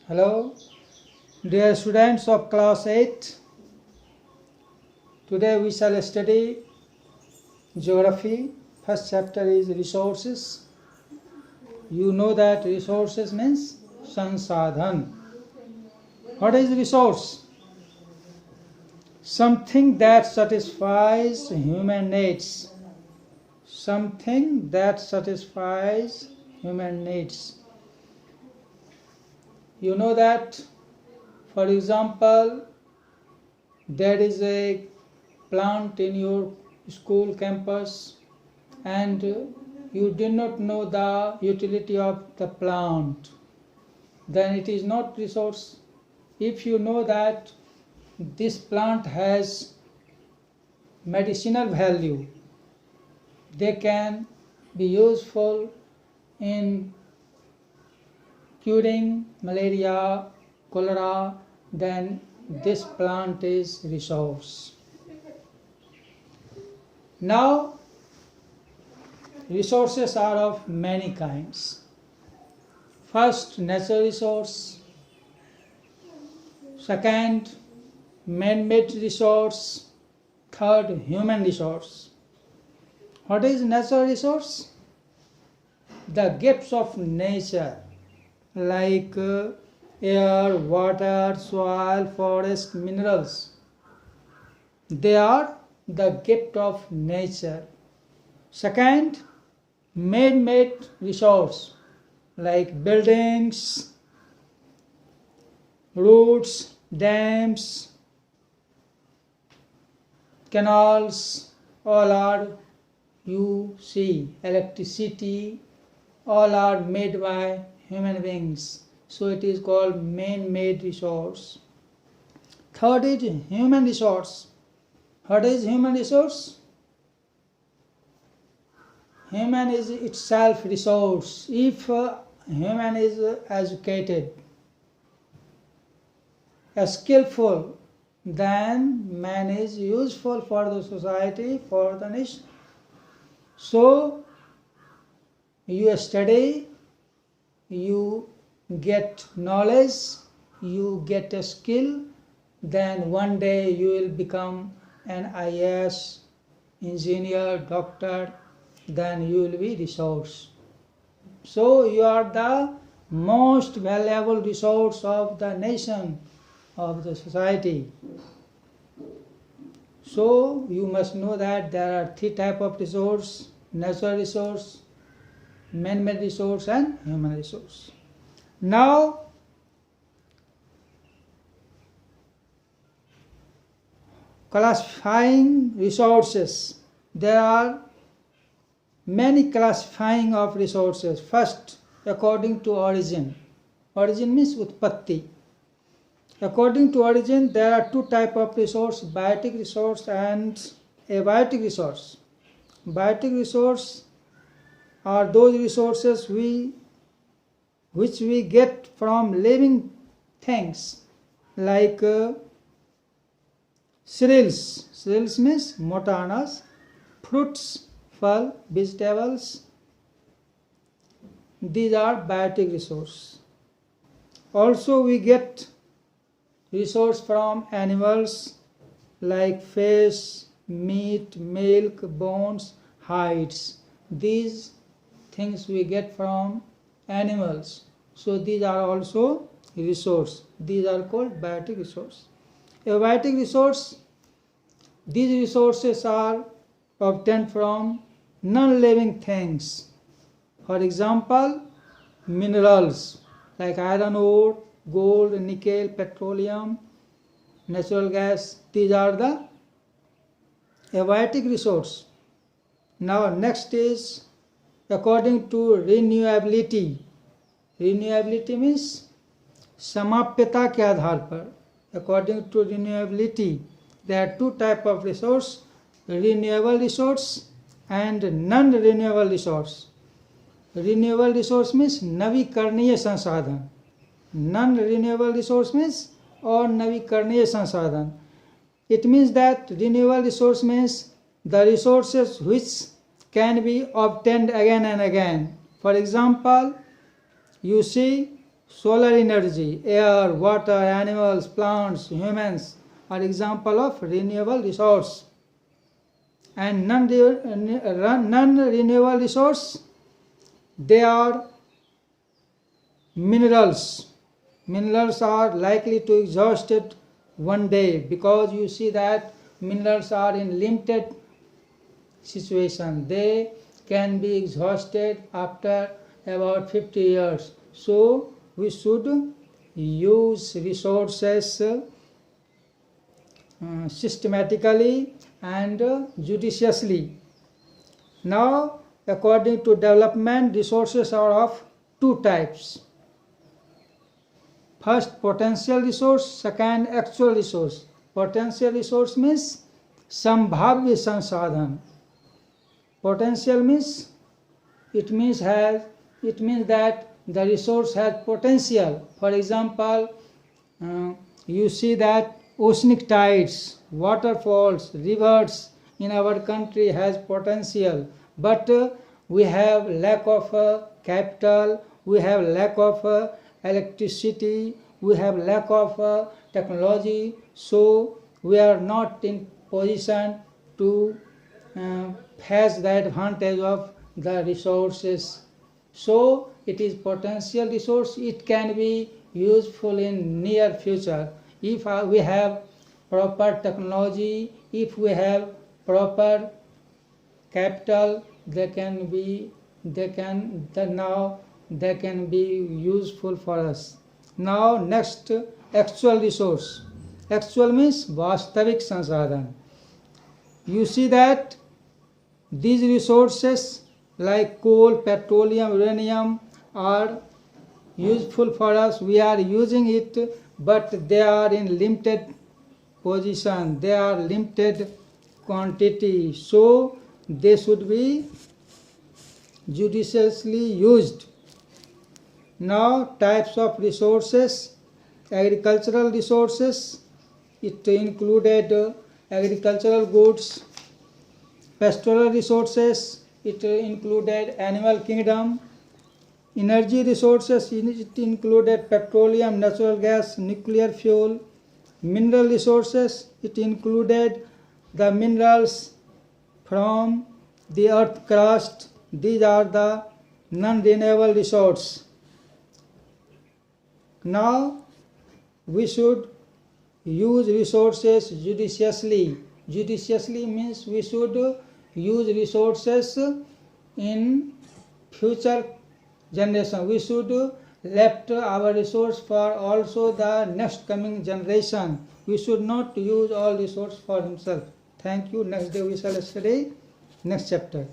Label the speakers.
Speaker 1: Hello, dear students of class 8. Today we shall study geography. First chapter is resources. You know that resources means sansadhan. What is resource? Something that satisfies human needs. Something that satisfies human needs. You know that, for example, there is a plant in your school campus and you did not know the utility of the plant, then it is not resource. If you know that this plant has medicinal value, they can be useful in curing malaria, cholera, then this plant is resource. Now, resources are of many kinds. First, natural resource. Second, man-made resource. Third, human resource. What is natural resource? The gifts of nature, like air, water, soil, forest, minerals. They are the gift of nature. Second, man-made resource, like buildings, roads, dams, canals, all are, you see, electricity, all are made by human beings. So it is called man-made resource. Third is human resource. What is human resource? Human is itself resource. If human is educated, skillful, then man is useful for the society, for the nation. So you study, you get knowledge, you get a skill, then one day you will become an IAS, engineer, doctor, then you will be resource. So you are the most valuable resource of the nation, of the society. So you must know that there are three types of resource: natural resource, man-made resource and human resource. Now, classifying resources. There are many classifying of resources. First, according to origin. Origin means utpatti. According to origin, there are two types of resource: biotic resource and abiotic resource. Biotic resource are those resources which we get from living things, like cereals. Cereals means mota anas, fruits, fal, vegetables. These are biotic resource. Also we get resource from animals like fish, meat, milk, bones, hides. These things we get from animals. So these are also resource. These are called biotic resource. Abiotic resource, these resources are obtained from non-living things. For example, minerals like iron ore, gold, nickel, petroleum, natural gas. These are the abiotic resource. Now next is according to renewability. Renewability means समाप्यता के आधार पर. According to renewability, there are two types of resource: renewable resource and non-renewable resource. Renewable resource means नवीकरणीय संसाधन. Non-renewable resource means अनवीकरणीय संसाधन. It means that renewable resource means the resources which can be obtained again and again. For example, you see Solar energy, air, water, animals, plants, humans are example of renewable resource. And non-renewable resource, they are minerals. Minerals are likely to exhaust it one day, because you see that minerals are in limited situation. They can be exhausted after about 50 years. So we should use resources systematically and judiciously. Now, according to development, resources are of two types. First, potential resource. Second, actual resource. Potential resource means sambhavya sansadhan. Potential means it means that the resource has potential. For example, you see that oceanic tides, waterfalls, rivers in our country has potential, but we have lack of capital, we have lack of electricity, we have lack of technology, so we are not in position to has the advantage of the resources. So it is potential resource. It can be useful in near future if we have proper technology, if we have proper capital. They can be useful for us. Now next, actual resource. Actual means vastavik sansadhan. You see that these resources like coal, petroleum, uranium are useful for us. We are using it, but they are in limited position. They are limited quantity. So they should be judiciously used. Now, types of resources. Agricultural resources. It included agricultural goods. Pastoral resources, it included animal kingdom. Energy resources, it included petroleum, natural gas, nuclear fuel. Mineral resources, it included the minerals from the earth crust. These are the non-renewable resources. Now we should use resources judiciously. Judiciously means we should use resources in future generation. We should left our resource for also the next coming generation. We should not use all resource for himself. Thank you. Next day we shall study next chapter.